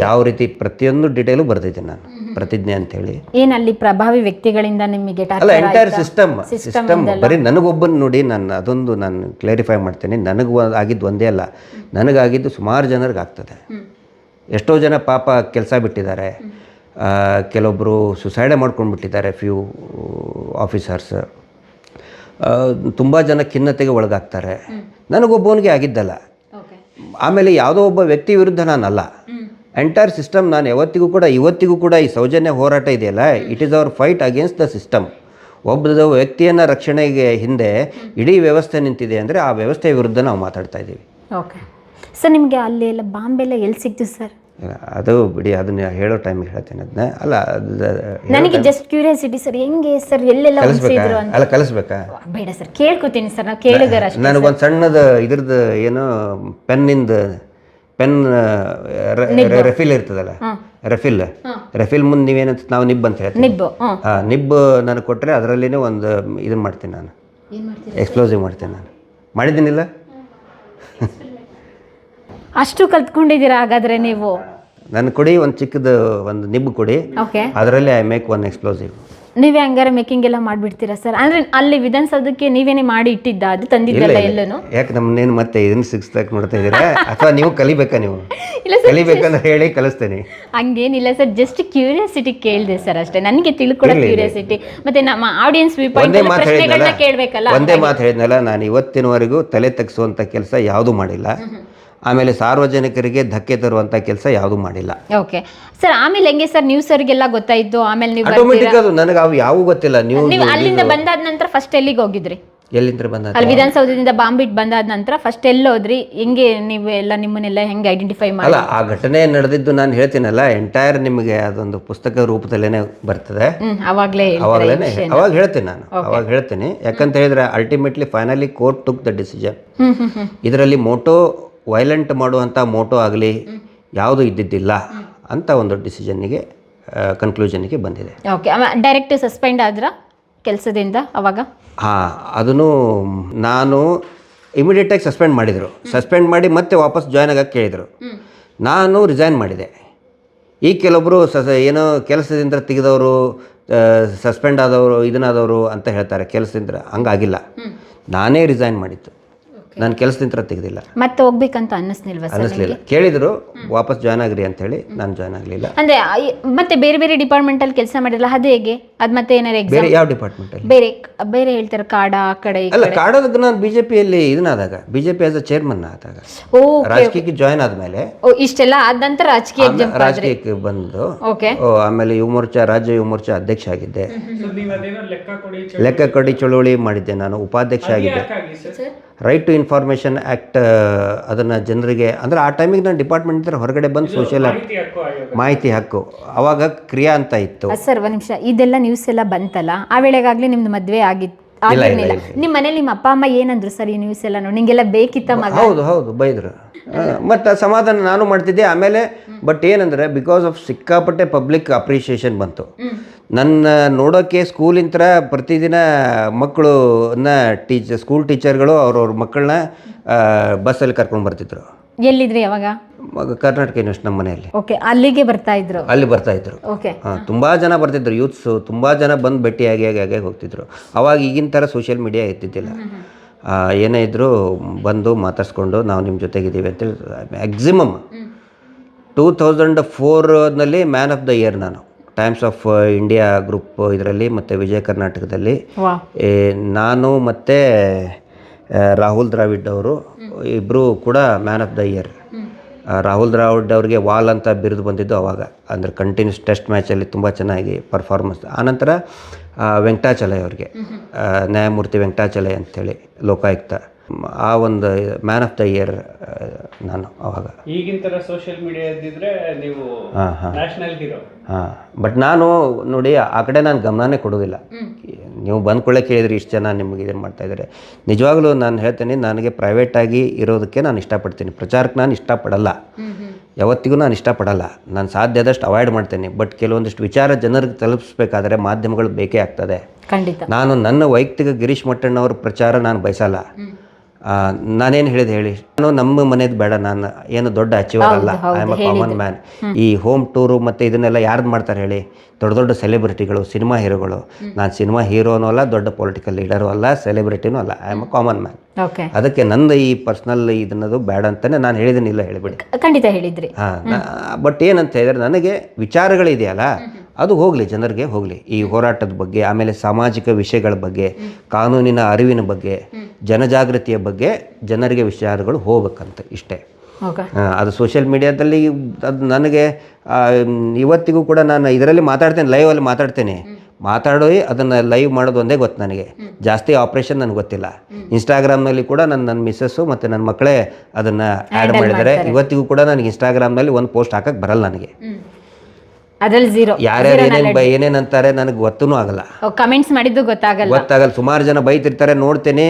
ಯಾವ ರೀತಿ ಪ್ರತಿಯೊಂದು ಡೀಟೇಲು ಬರ್ತಿದ್ದೀನಿ ನಾನು, ಪ್ರತಿಜ್ಞೆ ಅಂಥೇಳಿ. ಏನಲ್ಲಿ ಪ್ರಭಾವಿ ವ್ಯಕ್ತಿಗಳಿಂದ ನಿಮಗೆ ಅಲ್ಲ, ಎಂಟೈರ್ ಸಿಸ್ಟಮ್ ಬರೀ ನನಗೊಬ್ಬನ ನೋಡಿ. ಅದೊಂದು ನಾನು ಕ್ಲಾರಿಫೈ ಮಾಡ್ತೇನೆ. ನನಗೆ ಆಗಿದ್ದು ಒಂದೇ ಅಲ್ಲ, ನನಗಾಗಿದ್ದು ಸುಮಾರು ಜನರಿಗೆ ಆಗ್ತದೆ. ಎಷ್ಟೋ ಜನ ಪಾಪ ಕೆಲಸ ಬಿಟ್ಟಿದ್ದಾರೆ, ಕೆಲವೊಬ್ಬರು ಸುಸೈಡೇ ಮಾಡ್ಕೊಂಡ್ಬಿಟ್ಟಿದ್ದಾರೆ, ಫ್ಯೂ ಆಫೀಸರ್ಸ್. ತುಂಬ ಜನ ಖಿನ್ನತೆಗೆ ಒಳಗಾಗ್ತಾರೆ. ನನಗೊಬ್ಬನಿಗೆ ಆಗಿದ್ದಲ್ಲ. ಆಮೇಲೆ ಯಾವುದೋ ಒಬ್ಬ ವ್ಯಕ್ತಿ ವಿರುದ್ಧ ನಾನಲ್ಲ, ಎಂಟೈರ್ ಸಿಸ್ಟಮ್. ನಾನು ಇವತ್ತಿಗೂ ಕೂಡ ಈ ಸೌಜನ್ಯ ಹೋರಾಟ ಇದೆಯಲ್ಲ, it is our fight against the system. ಒಬ್ಬ ವ್ಯಕ್ತಿಯನ್ನು ರಕ್ಷಣೆಗೆ ಹಿಂದೆ ಇಡೀ ವ್ಯವಸ್ಥೆ ನಿಂತಿದೆ ಅಂದರೆ ಆ ವ್ಯವಸ್ಥೆಯ ವಿರುದ್ಧ ನಾವು ಮಾತಾಡ್ತಾ ಇದ್ದೀವಿ. ಓಕೆ ಸರ್, ನಿಮಗೆ ಅಲ್ಲಿ ಎಲ್ಲ ಬಾಂಬೆಲ್ಲ ಎಲ್ಲಿ ಸಿಕ್ತು ಸರ್? ಅದು ಬಿಡಿ, ಅದನ್ನ ಹೇಳೋ ಟೈಮಿಗೆ ಹೇಳ್ತೇನೆ ಅದನ್ನ. ಅಲ್ಲ, ನನಗೆ ಜಸ್ಟ್ ಕ್ಯೂರಿಯಾಸಿಟಿ ಸರ್, ಹೆಂಗೆ ಸರ್ ಎಲ್ಲೆಲ್ಲ ಹೊಲಿಸಿದ್ರು ಅಂತ. ಅಲ್ಲ, ಕಲಿಸ್ಬೇಕಾ? ಬೇಡ ಸರ್, ಕೇಳ್ಕೊತೀನಿ ಸರ್, ನಾವು ಕೇಳಿದಾರೆ ಅಷ್ಟೇ. ನನಗೊಂದು ಸಣ್ಣದು ಇದ್ರದ್ದು ಏನೋ ಪೆನ್ ರೆಫಿಲ್ ಇರ್ತದಲ್ಲ, ರೆಫಿಲ್ ಮುಂದೆ ನೀವೇನಂತ ನಾವು ನಿಬ್ ಅಂತ ಹೇಳ್ತೀವಿ. ನಿಬ್ ನನಗೆ ಕೊಟ್ಟರೆ ಅದರಲ್ಲಿನೇ ಒಂದು ಇದನ್ನ ಮಾಡ್ತೀನಿ ನಾನು, ಎಕ್ಸ್ಪ್ಲೋಸಿವ್ ಮಾಡ್ತೀನಿ ನಾನು. ಮಾಡಿದ್ದೀನಿಲ್ಲ? ಅಷ್ಟು ಕಲ್ತ್ಕೊಂಡಿದ್ದೀರಾ ಹಾಗಾದ್ರೆ ನೀವು? ನನ್ನ ಕೊಡಿ, ಒಂದು ಚಿಕ್ಕದು ಒಂದು ನಿಬ್ ಕೊಡಿ, ಅದರಲ್ಲಿ ಐ ಮೇಕ್ ಒನ್ ಎಕ್ಸ್ಪ್ಲೋಸಿವ್. ನೀವೇ ಹಂಗಾರೆ ಮೇಕಿಂಗ್ ಎಲ್ಲ ಮಾಡ್ಬಿಡ್ತೀರಾ ಸರ್? ಅಂದ್ರೆ ಅಲ್ಲಿ ವಿಧಾನಸೌಧಕ್ಕೆ ನೀವೇನೇ ಮಾಡಿ ಇಟ್ಟಿದ್ದ ಅದು ತಂದಿದ್ದಲ್ಲ ಎಲ್ಲನು? ಯಾಕೆ ನಮ್ಮನ್ನೇನು ಮತ್ತೆ ಇದನ್ನು ಸಿಕ್ಸ್ತಾಕ್ ನೋಡ್ತಾ ಇದ್ದೀರಾ ಅಥವಾ ನೀವು ಕಲಿಬೇಕಾ? ನೀವು ಇಲ್ಲ ಸರ್, ಕಲಿಬೇಕಂತ ಹೇಳಿ ಕಲಿಸ್ತೀನಿ. ಹಂಗೇನಿಲ್ಲ ಸರ್, ಜಸ್ಟ್ ಕ್ಯೂರಿಯಾಸಿಟಿ ಕೇಳಿದೆ ಸರ್ ಅಷ್ಟೇ, ನನಗೆ ತಿಳ್ಕೊಳ್ಳೋ ಕ್ಯೂರಿಯಾಸಿಟಿ. ಮತ್ತೆ ನಮ್ಮ ಆಡಿಯನ್ಸ್ ವ್ಯೂ ಪಾಯಿಂಟ್ ಪ್ರಶ್ನೆಗಳನ್ನ ಕೇಳಬೇಕಲ್ಲ. ಒಂದೇ ಮಾತು ಹೇಳಿದ್ನಲ್ಲ, ನಾನು ಇವತ್ತಿನವರೆಗೂ ತಲೆ ತಗ್ಸುವಂಥ ಕೆಲಸ ಯಾವುದೂ ಮಾಡಿಲ್ಲ. ಆಮೇಲೆ ಸಾರ್ವಜನಿಕರಿಗೆ ಧಕ್ಕೆ ತರುವಂಥ ಕೆಲಸ ಯಾವುದೂ ಮಾಡಿಲ್ಲ. ಓಕೆ ಸರ್, ಆಮೇಲೆ ಹೆಂಗೆ ಸರ್ ನ್ಯೂಸ್ ಅವರಿಗೆಲ್ಲ ಗೊತ್ತಾಯ್ತು? ಆಮೇಲೆ ನೀವು ಆಟೋಮೆಟಿಕ್ ಅದು ನನಗೆ ಅವು ಯಾವ ಗೊತ್ತಿಲ್ಲ. ನೀವು ಅಲ್ಲಿಂದ ಬಂದಾದ ನಂತರ ಫಸ್ಟ್ ಎಲ್ಲಿಗೆ ಹೋಗಿದ್ರಿ? ಎಲ್ಲಿಂದ ಬಂದ? ಅಲ್ಲಿ ವಿಧಾನಸೌಧದಿಂದ ಬಾಂಬ್ ಇಟ್ಟು ಬಂದಾದ ನಂತರ ಫಸ್ಟ್ ಎಲ್ಲಿ ಹೋದ್ರಿ? ಹೆಂಗೆ ನೀವು ಎಲ್ಲ ನಿಮ್ಮನ್ನೆಲ್ಲ ಹೆಂಗೆ ಐಡೆಂಟಿಫೈ ಮಾಡಿ? ಅಲ್ಲ, ಆ ಘಟನೆ ನಡೆದಿದ್ದು ನಾನು ಹೇಳ್ತೀನಲ್ಲ, ಎಂಟೈರ್ ನಿಮಗೆ ಅದೊಂದು ಪುಸ್ತಕ ರೂಪದಲ್ಲೇನೆ ಬರ್ತದೆ. ಅವಾಗ ಹೇಳ್ತೀನಿ ನಾನು, ಅವಾಗ ಹೇಳ್ತೀನಿ. ಯಾಕಂತ ಹೇಳಿದ್ರೆ ultimately finally court took the decision. ಇದರಲ್ಲಿ ಮೋಟೋ ವೈಲೆಂಟ್ ಮಾಡುವಂಥ ಮೋಟೋ ಆಗಲಿ ಯಾವುದು ಇದ್ದಿದ್ದಿಲ್ಲ ಅಂತ ಒಂದು ಡಿಸಿಷನ್ನಿಗೆ ಕನ್ಕ್ಲೂಷನ್ಗೆ ಬಂದಿದೆ. ಓಕೆ, ಡೈರೆಕ್ಟ್ ಸಸ್ಪೆಂಡ್ ಆದ್ರ ಕೆಲಸದಿಂದ ಅವಾಗ? ಹಾಂ, ಅದನ್ನು ನಾನು ಇಮಿಡಿಯೇಟಾಗಿ ಸಸ್ಪೆಂಡ್ ಮಾಡಿದರು. ಸಸ್ಪೆಂಡ್ ಮಾಡಿ ಮತ್ತೆ ವಾಪಸ್ ಜಾಯ್ನ್ ಆಗಕ್ಕೆ ಕೇಳಿದರು. ನಾನು ರಿಸೈನ್ ಮಾಡಿದೆ. ಈಗ ಕೆಲವೊಬ್ಬರು ಏನೋ ಕೆಲಸದಿಂದ ತೆಗೆದವರು, ಸಸ್ಪೆಂಡ್ ಆದವರು, ಇದನ್ನಾದವರು ಅಂತ ಹೇಳ್ತಾರೆ. ಕೆಲಸದಿಂದ ಹಂಗಾಗಿಲ್ಲ, ನಾನೇ ರಿಸೈನ್ ಮಾಡಿದ್ದು. ನಾನು ಕೆಲಸದಿಂದ ತೆಗೆದಿಲ್ಲ. ಮತ್ತೆ ಹೋಗ್ಬೇಕಂತ ಅನ್ನಿಸ್ಲಿಲ್ಲ? ಕೇಳಿದ್ರು ವಾಪಸ್ ಜಾಯ್ನ್ ಆಗ್ರಿ ಅಂತ ಹೇಳಿ, ನಾನು ಜಾಯ್ನ್ ಆಗಲಿಲ್ಲ. ಅಂದ್ರೆ ಮತ್ತೆ ಬೇರೆ ಬೇರೆ ಡಿಪಾರ್ಟ್ಮೆಂಟ್ ಅಲ್ಲಿ ಕೆಲಸ ಮಾಡಿರಲ್ಲ, ಅದು ಹೇಗೆ? ಅದು ಮತ್ತೆ ಏನಾರು ಬೇರೆ ಯಾವ ಡಿಪಾರ್ಟ್ಮೆಂಟ್ ಅಲ್ಲಿ? ಬೇರೆ ಹೇಳ್ತಾರೆ, ಕಾಡ ಆ ಕಡೆ ಅಲ್ಲ, ಕಾಡೋದಕ್ಕೆ ನಾನು ಬಿಜೆಪಿಯಲ್ಲಿ ಇದನ್ನಾದಾಗ, ಬಿಜೆಪಿ ಆಸ್ ಅ ಚೇರ್ಮನ್ ಆದಾಗ, ರಾಜಕೀಯಕ್ಕೆ ಜಾಯ್ನ್ ಆದ್ಮೇಲೆ, ಇಷ್ಟೆಲ್ಲ ಆದ ನಂತರ ರಾಜಕೀಯಕ್ಕೆ ಬಂದು ಆಮೇಲೆ ಯುವ ಮೋರ್ಚಾ, ರಾಜ್ಯ ಯುವ ಮೋರ್ಚಾ ಅಧ್ಯಕ್ಷ ಆಗಿದ್ದೆ. ಲೆಕ್ಕ ಕೊಡಿ ಚಳುವಳಿ ಮಾಡಿದ್ದೆ, ನಾನು ಉಪಾಧ್ಯಕ್ಷ ಆಗಿದ್ದೆ. ರೈಟ್ ಟು ಇನ್ಫಾರ್ಮೇಷನ್ ಆ್ಯಕ್ಟ್ ಅದನ್ನು ಜನರಿಗೆ, ಅಂದರೆ ಆ ಟೈಮಿಗೆ ನಾನು ಡಿಪಾರ್ಟ್ಮೆಂಟ್ ಹೊರಗಡೆ ಬಂದು ಸೋಷಿಯಲ್ ಮಾಹಿತಿ ಹಕ್ಕು, ಅವಾಗ ಕ್ರಿಯಾ ಅಂತ ಇತ್ತು. ಸರ್ ಒಂದು ನಿಮಿಷ, ಇದೆಲ್ಲ ನ್ಯೂಸ್ ಎಲ್ಲ ಬಂತಲ್ಲ, ಆ ವೇಳೆಗಾಗಲಿ ನಿಮ್ದು ಮದುವೆ ಆಗಿತ್ತು? ನಿಮ್ಮ ಮನೇಲಿ ನಿಮ್ಮ ಅಪ್ಪ ಅಮ್ಮ ಏನಂದ್ರು ಸರ್ ಈ ನ್ಯೂಸ್ ಎಲ್ಲ ನೋಡಿ? ನಿಂಗೆಲ್ಲ ಬೇಕಿತ್ತ ಮಗ? ಹೌದು ಬೈದರು. ಮತ್ತು ಸಮಾಧಾನ ನಾನು ಮಾಡ್ತಿದ್ದೆ. ಆಮೇಲೆ ಬಟ್ ಏನಂದರೆ, ಬಿಕಾಸ್ ಆಫ್ ಸಿಕ್ಕಾಪಟ್ಟೆ ಪಬ್ಲಿಕ್ ಅಪ್ರಿಷಿಯೇಷನ್ ಬಂತು. ನನ್ನ ನೋಡೋಕ್ಕೆ ಸ್ಕೂಲಿಂದ ಪ್ರತಿದಿನ ಮಕ್ಕಳನ್ನ ಸ್ಕೂಲ್ ಟೀಚರ್ಗಳು ಅವ್ರವ್ರ ಮಕ್ಕಳನ್ನ ಬಸ್ಸಲ್ಲಿ ಕರ್ಕೊಂಡು ಬರ್ತಿದ್ರು. ಎಲ್ಲಿದ್ರಿ ಅವಾಗ? ಕರ್ನಾಟಕ ಯೂನಿವರ್ಸಿಟಿ ನಮ್ಮ ಮನೆಯಲ್ಲಿ. ಓಕೆ, ಅಲ್ಲಿಗೆ ಬರ್ತಾ ಇದ್ರು? ಅಲ್ಲಿ ಬರ್ತಾ ಇದ್ರು. ಓಕೆ, ತುಂಬ ಜನ ಬರ್ತಿದ್ರು, ಯೂತ್ಸು ತುಂಬ ಜನ ಬಂದು ಭೇಟಿಯಾಗಿ ಹೋಗ್ತಿದ್ರು. ಅವಾಗ ಈಗಿನ ಥರ ಸೋಷಿಯಲ್ ಮೀಡಿಯಾ ಇರ್ತಿದ್ದಿಲ್ಲ. ಏನೇ ಇದ್ದರೂ ಬಂದು ಮಾತಾಡ್ಸ್ಕೊಂಡು ನಾವು ನಿಮ್ಮ ಜೊತೆಗಿದ್ದೀವಿ ಅಂತೇಳಿ. ಮ್ಯಾಕ್ಸಿಮಮ್ 2004ನಲ್ಲಿ ಮ್ಯಾನ್ ಆಫ್ ದ ಇಯರ್ ನಾನು ಟೈಮ್ಸ್ ಆಫ್ ಇಂಡಿಯಾ ಗ್ರೂಪ್ ಇದರಲ್ಲಿ ಮತ್ತು ವಿಜಯ ಕರ್ನಾಟಕದಲ್ಲಿ ನಾನು ಮತ್ತು ರಾಹುಲ್ ದ್ರಾವಿಡ್ ಅವರು ಇಬ್ಬರು ಕೂಡ man of the year. Rahul Dravid ಅವ್ರಿಗೆ ವಾಲ್ ಅಂತ ಬಿರುದು ಬಂದಿದ್ದು ಅವಾಗ, ಅಂದರೆ ಕಂಟಿನ್ಯೂಸ್ ಟೆಸ್ಟ್ ಮ್ಯಾಚಲ್ಲಿ ತುಂಬ ಚೆನ್ನಾಗಿ ಪರ್ಫಾರ್ಮೆನ್ಸ್. ಆನಂತರ ವೆಂಕಟಾಚಲೈ ಅವ್ರಿಗೆ, ನ್ಯಾಯಮೂರ್ತಿ ವೆಂಕಟಾಚಲೈ ಅಂಥೇಳಿ ಲೋಕಾಯುಕ್ತ, ಆ ಒಂದು ಮ್ಯಾನ್ ಆಫ್ ದ ಇಯರ್ ನಾನು ಅವಾಗ. ಈಗಿನ ಥರ ಸೋಷಿಯಲ್ ಮೀಡಿಯಾ ಇದ್ದಿದ್ರೆ ನೀವು ನ್ಯಾಷನಲ್ ಹೀರೋ. ಬಟ್ ನಾನು ನೋಡಿ ಆ ಕಡೆ ನಾನು ಗಮನನೇ ಕೊಡೋದಿಲ್ಲ. ನೀವು ಬಂದ್ಕೊಳ್ಳೆ ಕೇಳಿದ್ರಿ ಇಷ್ಟು ಜನ ನಿಮಗೆ ಇದನ್ನು ಮಾಡ್ತಾಯಿದ್ದಾರೆ. ನಿಜವಾಗ್ಲೂ ನಾನು ಹೇಳ್ತೀನಿ, ನನಗೆ ಪ್ರೈವೇಟಾಗಿ ಇರೋದಕ್ಕೆ ನಾನು ಇಷ್ಟಪಡ್ತೀನಿ. ಪ್ರಚಾರಕ್ಕೆ ನಾನು ಇಷ್ಟಪಡಲ್ಲ, ಯಾವತ್ತಿಗೂ ನಾನು ಇಷ್ಟಪಡಲ್ಲ. ನಾನು ಸಾಧ್ಯ ಆದಷ್ಟು ಅವಾಯ್ಡ್ ಮಾಡ್ತೇನೆ. ಬಟ್ ಕೆಲವೊಂದಿಷ್ಟು ವಿಚಾರ ಜನರಿಗೆ ತಲುಪಿಸ್ಬೇಕಾದ್ರೆ ಮಾಧ್ಯಮಗಳು ಬೇಕೇ ಆಗ್ತದೆ. ಖಂಡಿತ. ನಾನು ನನ್ನ ವೈಯಕ್ತಿಕ ಗಿರೀಶ್ ಮಟ್ಟಣ್ಣವ್ರ ಪ್ರಚಾರ ನಾನು ಬಯಸಲ್ಲ. ನಾನೇನು ಹೇಳಿದೆ ಹೇಳಿ, ನಾನು ನಮ್ಮ ಮನೇದು ಬೇಡ, ನಾನು ಏನು ದೊಡ್ಡ ಅಚೀವರ್ ಅಲ್ಲ, I am a common man. ಈ ಹೋಮ್ ಟೂರು ಮತ್ತು ಇದನ್ನೆಲ್ಲ ಯಾರ್ದು ಮಾಡ್ತಾರೆ ಹೇಳಿ? ದೊಡ್ಡ ಸೆಲೆಬ್ರಿಟಿಗಳು, ಸಿನಿಮಾ ಹೀರೋಗಳು. ನಾನು ಸಿನಿಮಾ ಹೀರೋನೂ ಅಲ್ಲ, ದೊಡ್ಡ ಪೊಲಿಟಿಕಲ್ ಲೀಡರು ಅಲ್ಲ, ಸೆಲೆಬ್ರಿಟಿನೂ ಅಲ್ಲ, I am a common man. ಅದಕ್ಕೆ ನಂದು ಈ ಪರ್ಸ್ನಲ್ ಇದನ್ನದು ಬೇಡ ಅಂತಲೇ ನಾನು ಹೇಳಿದ್ದೀನಿ. ಇಲ್ಲ ಹೇಳಿಬಿಡಿ, ಖಂಡಿತ ಹೇಳಿದ್ರಿ. ಬಟ್ ಏನಂತ ಹೇಳಿದ್ರೆ, ನನಗೆ ವಿಚಾರಗಳಿದೆಯಲ್ಲ ಅದು ಹೋಗಲಿ, ಜನರಿಗೆ ಹೋಗಲಿ. ಈ ಹೋರಾಟದ ಬಗ್ಗೆ, ಆಮೇಲೆ ಸಾಮಾಜಿಕ ವಿಷಯಗಳ ಬಗ್ಗೆ, ಕಾನೂನಿನ ಅರಿವಿನ ಬಗ್ಗೆ, ಜನಜಾಗೃತಿಯ ಬಗ್ಗೆ ಜನರಿಗೆ ವಿಚಾರಗಳು ಹೋಗ್ಬೇಕಂತ ಇಷ್ಟೇ. ಅದು ಸೋಷಿಯಲ್ ಮೀಡಿಯಾದಲ್ಲಿ ಅದು ನನಗೆ ಇವತ್ತಿಗೂ ಕೂಡ ನಾನು ಇದರಲ್ಲಿ ಮಾತಾಡ್ತೇನೆ, ಲೈವಲ್ಲಿ ಮಾತಾಡೋ ಅದನ್ನು ಲೈವ್ ಮಾಡೋದು ಒಂದೇ ಗೊತ್ತು ನನಗೆ. ಜಾಸ್ತಿ ಆಪ್ರೇಷನ್ ನನಗೆ ಗೊತ್ತಿಲ್ಲ. ಇನ್ಸ್ಟಾಗ್ರಾಮ್ನಲ್ಲಿ ಕೂಡ ನನ್ನ ಮಿಸ್ಸಸ್ಸು ಮತ್ತು ನನ್ನ ಮಕ್ಕಳೇ ಅದನ್ನು ಆ್ಯಡ್ ಮಾಡಿದ್ದಾರೆ. ಇವತ್ತಿಗೂ ಕೂಡ ನನಗೆ ಇನ್ಸ್ಟಾಗ್ರಾಮ್ನಲ್ಲಿ ಒಂದು ಪೋಸ್ಟ್ ಹಾಕಕ್ಕೆ ಬರಲ್ಲ. ನನಗೆ ಅದ್ರಲ್ಲಿ ಝೀರೋ. ಯಾರ್ಯಾರು ಏನೇನು ಅಂತಾರೆ ನನಗೆ ಗೊತ್ತೂ ಆಗಲ್ಲ, ಕಮೆಂಟ್ಸ್ ಮಾಡಿದ್ದು ಗೊತ್ತಾಗಲ್ಲ. ಸುಮಾರು ಜನ ಬೈತಿರ್ತಾರೆ, ನೋಡ್ತೇನೆ,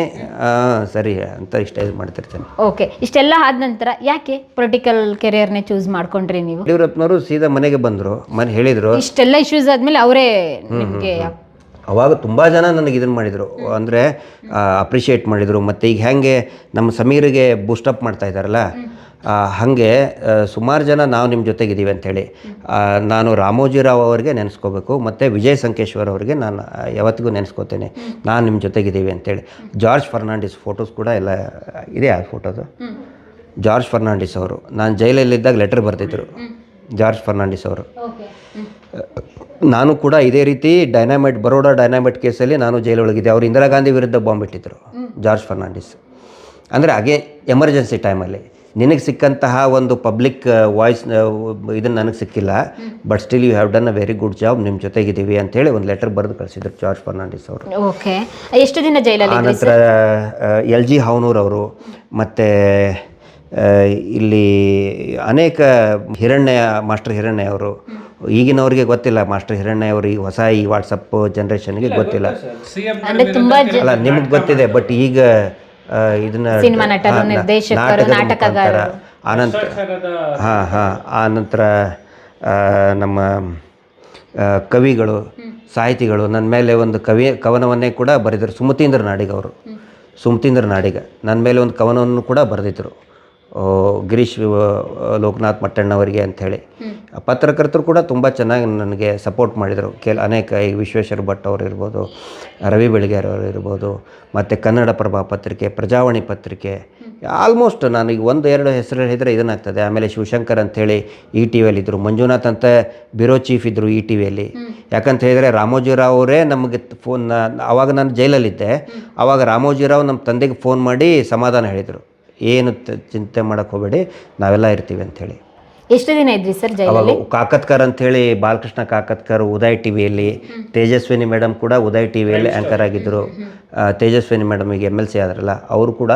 ಸರಿ ಅಂತ ಇಷ್ಟ ಮಾಡ್ತಿರ್ತೇನೆ. ಓಕೆ, ಇಷ್ಟೆಲ್ಲ ಆದ ನಂತರ ಯಾಕೆ ಪೊಲಿಟಿಕಲ್ ಕೆರಿಯರ್ನೇ ಚೂಸ್ ಮಾಡ್ಕೊಂಡ್ರಿ ನೀವು? ಯಡಿಯೂರಪ್ಪನವರು ಸೀದಾ ಮನೆಗೆ ಬಂದರು, ಹೇಳಿದ್ರು. ಇಷ್ಟೆಲ್ಲ ಇಶ್ಯೂಸ್ ಆದ್ಮೇಲೆ ಅವರೇ ನಿಮಗೆ ಅವಾಗ ತುಂಬ ಜನ ನನಗೆ ಇದನ್ನು ಮಾಡಿದರು, ಅಂದರೆ ಅಪ್ರಿಷಿಯೇಟ್ ಮಾಡಿದರು. ಮತ್ತು ಈಗ ಹೆಂಗೆ ನಮ್ಮ ಸಮೀರಿಗೆ ಬೂಸ್ಟಪ್ ಮಾಡ್ತಾ ಇದ್ದಾರಲ್ಲ, ಹಾಗೆ ಸುಮಾರು ಜನ ನಾವು ನಿಮ್ಮ ಜೊತೆಗಿದ್ದೀವಿ ಅಂಥೇಳಿ. ನಾನು ರಾಮೋಜಿರಾವ್ ಅವರಿಗೆ ನೆನೆಸ್ಕೋಬೇಕು, ಮತ್ತು ವಿಜಯ್ ಸಂಕೇಶ್ವರ್ ಅವರಿಗೆ ನಾನು ಯಾವತ್ತಿಗೂ ನೆನೆಸ್ಕೋತೇನೆ, ನಾನು ನಿಮ್ಮ ಜೊತೆಗಿದ್ದೀವಿ ಅಂಥೇಳಿ. ಜಾರ್ಜ್ ಫರ್ನಾಂಡಿಸ್ ಫೋಟೋಸ್ ಕೂಡ ಎಲ್ಲ ಇದೆ. ಆ ಫೋಟೋದು ಜಾರ್ಜ್ ಫರ್ನಾಂಡಿಸ್ ಅವರು ನಾನು ಜೈಲಲ್ಲಿದ್ದಾಗ ಲೆಟರ್ ಬರೆದಿದ್ದರು ಜಾರ್ಜ್ ಫರ್ನಾಂಡಿಸ್ ಅವರು. ನಾನು ಕೂಡ ಇದೇ ರೀತಿ ಬರೋಡಾ ಡೈನಾಮೈಟ್ ಕೇಸಲ್ಲಿ ನಾನು ಜೈಲೊಳಗಿದ್ದೆ. ಅವರು ಇಂದಿರಾ ಗಾಂಧಿ ವಿರುದ್ಧ ಬಾಂಬ್ ಇಟ್ಟಿದ್ದರು ಜಾರ್ಜ್ ಫರ್ನಾಂಡಿಸ್. ಅಂದರೆ ಹಾಗೆ ಎಮರ್ಜೆನ್ಸಿ ಟೈಮಲ್ಲಿ ನಿನಗೆ ಸಿಕ್ಕಂತಹ ಒಂದು ಪಬ್ಲಿಕ್ ವಾಯ್ಸ್ ಇದನ್ನು ನನಗೆ ಸಿಕ್ಕಿಲ್ಲ, but still you have done a very good job, ನಿಮ್ಮ ಜೊತೆಗಿದ್ದೀವಿ ಅಂತೇಳಿ ಒಂದು ಲೆಟರ್ ಬರೆದು ಕಳಿಸಿದ್ರು ಜಾರ್ಜ್ ಫರ್ನಾಂಡಿಸ್ ಅವರು. ಓಕೆ, ಎಷ್ಟು ದಿನ ಜೈಲಲ್ಲಿ? ಆನಂತರ LG ಹಾವ್ನೂರ್ ಅವರು, ಮತ್ತು ಇಲ್ಲಿ ಅನೇಕ ಮಾಸ್ಟರ್ ಹಿರಣ್ಯ ಅವರು. ಈಗಿನವ್ರಿಗೆ ಗೊತ್ತಿಲ್ಲ ಮಾಸ್ಟರ್ ಹಿರಣ್ಯ ಅವರು, ಈ ಹೊಸ ಈ ವಾಟ್ಸಪ್ ಜನ್ರೇಷನ್ಗೆ ಗೊತ್ತಿಲ್ಲ. ಅಂದ್ರೆ ತುಂಬಾ ಅಲ್ಲ, ನಿಮಗೆ ಗೊತ್ತಿದೆ, ಬಟ್ ಈಗ ಇದನ್ನ ಸಿನಿಮಾ ನಟರು, ನಿರ್ದೇಶಕರು, ನಾಟಕಗಾರರು, ಆನಂತರ ಆನಂತರ ನಮ್ಮ ಕವಿಗಳು, ಸಾಹಿತಿಗಳು ನನ್ನ ಮೇಲೆ ಒಂದು ಕವನವನ್ನೇ ಕೂಡ ಬರೆದರು. ಸುಮತೀಂದ್ರ ನಾಡಿಗ ಅವರು, ಸುಮತೀಂದ್ರ ನಾಡಿಗ ನನ್ನ ಮೇಲೆ ಒಂದು ಕವನವನ್ನು ಕೂಡ ಬರೆದಿದ್ದರು, ಗಿರೀಶ್ ಲೋಕನಾಥ್ ಮಟ್ಟಣ್ಣವರಿಗೆ ಅಂಥೇಳಿ. ಪತ್ರಕರ್ತರು ಕೂಡ ತುಂಬ ಚೆನ್ನಾಗಿ ನನಗೆ ಸಪೋರ್ಟ್ ಮಾಡಿದರು. ಅನೇಕ ಈಗ ವಿಶ್ವೇಶ್ವರ ಭಟ್ ಅವರು ಇರ್ಬೋದು, ರವಿ ಬೆಳಗೆರೆ ಅವರು ಇರ್ಬೋದು, ಮತ್ತು ಕನ್ನಡಪ್ರಭ ಪತ್ರಿಕೆ, ಪ್ರಜಾವಾಣಿ ಪತ್ರಿಕೆ, ಆಲ್ಮೋಸ್ಟ್ ನಾನು ಈಗ 1-2 ಹೆಸರು ಹೇಳಿದರೆ ಇದನ್ನಾಗ್ತದೆ. ಆಮೇಲೆ ಶಿವಶಂಕರ್ ಅಂಥೇಳಿ ETVಯಲ್ಲಿ ಇದ್ದರು, ಮಂಜುನಾಥ್ ಅಂತ ಬ್ಯೂರೋ ಚೀಫ್ ಇದ್ದರು ETVಯಲ್ಲಿ. ಯಾಕಂತ ಹೇಳಿದರೆ ರಾಮೋಜಿರಾವ್ ಅವರೇ ನಮಗೆ ಫೋನ್, ಆವಾಗ ನಾನು ಜೈಲಲ್ಲಿದ್ದೆ, ಆವಾಗ ರಾಮೋಜಿರಾವ್ ನಮ್ಮ ತಂದೆಗೆ ಫೋನ್ ಮಾಡಿ ಸಮಾಧಾನ ಹೇಳಿದರು, ಏನು ಚಿಂತೆ ಮಾಡೋಕ್ಕೆ ಹೋಗಬೇಡಿ, ನಾವೆಲ್ಲ ಇರ್ತೀವಿ ಅಂಥೇಳಿ. ಎಷ್ಟು ದಿನ ಇದ್ರಿ ಸರ್ ಅವಾಗ ಜೈಲಲ್ಲಿ? ಕಾಕತ್ಕರ್ ಅಂಥೇಳಿ ಬಾಲಕೃಷ್ಣ ಕಾಕತ್ಕರ್ ಉದಯ್ TVಯಲ್ಲಿ, ತೇಜಸ್ವಿನಿ ಮೇಡಮ್ ಕೂಡ ಉದಯ್ TVಯಲ್ಲಿ ಆ್ಯಂಕರ್ ಆಗಿದ್ದರು. ತೇಜಸ್ವಿನಿ ಮೇಡಮ್ ಈಗ MLC ಆದ್ರಲ್ಲ ಅವರು ಕೂಡ.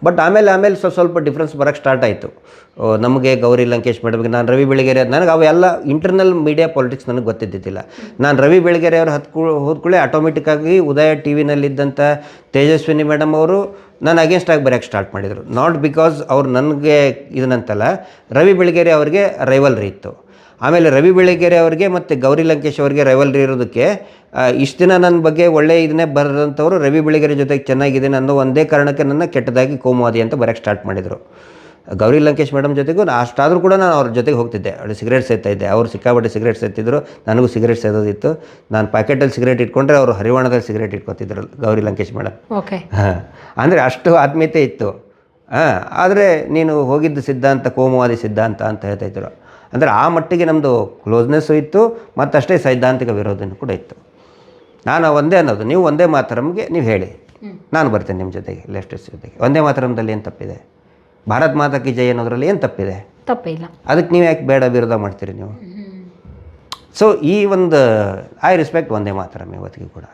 ಬಟ್ ಆಮೇಲೆ ಸ್ವಲ್ಪ ಡಿಫ್ರೆನ್ಸ್ ಬರೋಕ್ಕೆ ಸ್ಟಾರ್ಟ್ ಆಯಿತು. ನಮಗೆ ಗೌರಿ ಲಂಕೇಶ್ ಮೇಡಮ್ಗೆ, ನಾನು ರವಿ ಬೆಳಗೆರೆ, ನನಗೆ ಅವೆಲ್ಲ ಇಂಟರ್ನಲ್ ಮೀಡಿಯಾ ಪಾಲಿಟಿಕ್ಸ್ ನನಗೆ ಗೊತ್ತಿದ್ದಿದ್ದಿಲ್ಲ. ನಾನು ರವಿ ಬೆಳಗೆರೆ ಅವರು ಹೋದ್ಕೊಳ್ಳಿ ಆಟೋಮೆಟಿಕ್ಕಾಗಿ ಉದಯ TVನಲ್ಲಿದ್ದಂಥ ತೇಜಸ್ವಿನಿ ಮೇಡಮ್ ಅವರು ನಾನು ಅಗೇನ್ಸ್ಟಾಗಿ ಬರೆಯೋಕ್ಕೆ ಸ್ಟಾರ್ಟ್ ಮಾಡಿದರು. ನಾಟ್ ಬಿಕಾಸ್ ಅವ್ರು ನನಗೆ ಇದನ್ನಂತಲ್ಲ, ರವಿ ಬೆಳಗೆರೆ ಅವರಿಗೆ ರೈವಲ್ರಿ ಇತ್ತು. ಆಮೇಲೆ ರವಿ ಬೆಳಗೆರೆ ಅವರಿಗೆ ಮತ್ತು ಗೌರಿ ಲಂಕೇಶ್ ಅವರಿಗೆ ರೈವಲ್ರಿ ಇರೋದಕ್ಕೆ ಇಷ್ಟು ದಿನ ನನ್ನ ಬಗ್ಗೆ ಒಳ್ಳೆ ಇದನ್ನೇ ಬರೆದಂಥವ್ರು ರವಿ ಬೆಳಗೆರೆ ಜೊತೆಗೆ ಚೆನ್ನಾಗಿದೆ ಅನ್ನೋ ಒಂದೇ ಕಾರಣಕ್ಕೆ ನನ್ನ ಕೆಟ್ಟದಾಗಿ ಕೋಮುವಾದಿ ಅಂತ ಬರೋಕ್ಕೆ ಸ್ಟಾರ್ಟ್ ಮಾಡಿದರು. ಗೌರಿ ಲಂಕೇಶ್ ಮೇಡಮ್ ಜೊತೆಗೂ ಅಷ್ಟಾದರೂ ಕೂಡ ನಾನು ಅವ್ರ ಜೊತೆಗೆ ಹೋಗ್ತಿದ್ದೆ. ಅವಳು ಸಿಗರೇಟ್ ಸೇರ್ತಾಯಿದ್ದೆ, ಅವರು ಸಿಕ್ಕಾಪಟ್ಟೆ ಸಿಗರೇಟ್ ಸೇರ್ತಿದ್ರು, ನನಗೂ ಸಿಗರೇಟ್ ಸೇದೋದಿತ್ತು. ನಾನು ಪ್ಯಾಕೆಟಲ್ಲಿ ಸಿಗರೇಟ್ ಇಟ್ಕೊಂಡ್ರೆ ಅವರು ಹರಿವಾಣದಲ್ಲಿ ಸಿಗರೇಟ್ ಇಟ್ಕೊತಿದ್ರು ಗೌರಿ ಲಂಕೇಶ್ ಮೇಡಮ್. ಓಕೆ, ಅಂದರೆ ಅಷ್ಟು ಆತ್ಮೀಯತೆ ಇತ್ತು. ಆದರೆ ನೀನು ಹೋಗಿದ್ದು ಸಿದ್ಧಾಂತ ಕೋಮುವಾದಿ ಸಿದ್ಧಾಂತ ಅಂತ ಹೇಳ್ತಾಯಿದ್ರು. ಅಂದರೆ ಆ ಮಟ್ಟಿಗೆ ನಮ್ಮದು ಕ್ಲೋಸ್ನೆಸ್ಸು ಇತ್ತು, ಮತ್ತು ಅಷ್ಟೇ ಸೈದ್ಧಾಂತಿಕ ವಿರೋಧನೂ ಕೂಡ ಇತ್ತು. ನಾನು ಒಂದೇ ಅನ್ನೋದು, ನೀವು ಒಂದೇ ಮಾತರಂಗೆ ನೀವು ಹೇಳಿ, ನಾನು ಬರ್ತೇನೆ ನಿಮ್ಮ ಜೊತೆಗೆ, ಲೆಫ್ಟಿಸ್ಟ್ ಜೊತೆಗೆ. ಒಂದೇ ಮಾತರಂದಲ್ಲಿ ಏನು ತಪ್ಪಿದೆ? ಭಾರತ್ ಮಾತಾ ಕಿ ಜೈ ಅನ್ನೋದ್ರಲ್ಲಿ ಏನು ತಪ್ಪಿದೆ? ತಪ್ಪಿಲ್ಲ. ಅದಕ್ಕೆ ನೀವು ಯಾಕೆ ಬೇಡ ವಿರೋಧ ಮಾಡ್ತೀರಿ ನೀವು? ಸೊ ಈ ಒಂದು ಐ ರೆಸ್ಪೆಕ್ಟ್ ಒಂದೇ ಮಾತರಂ ಇವತ್ತಿಗೂ ಕೂಡ.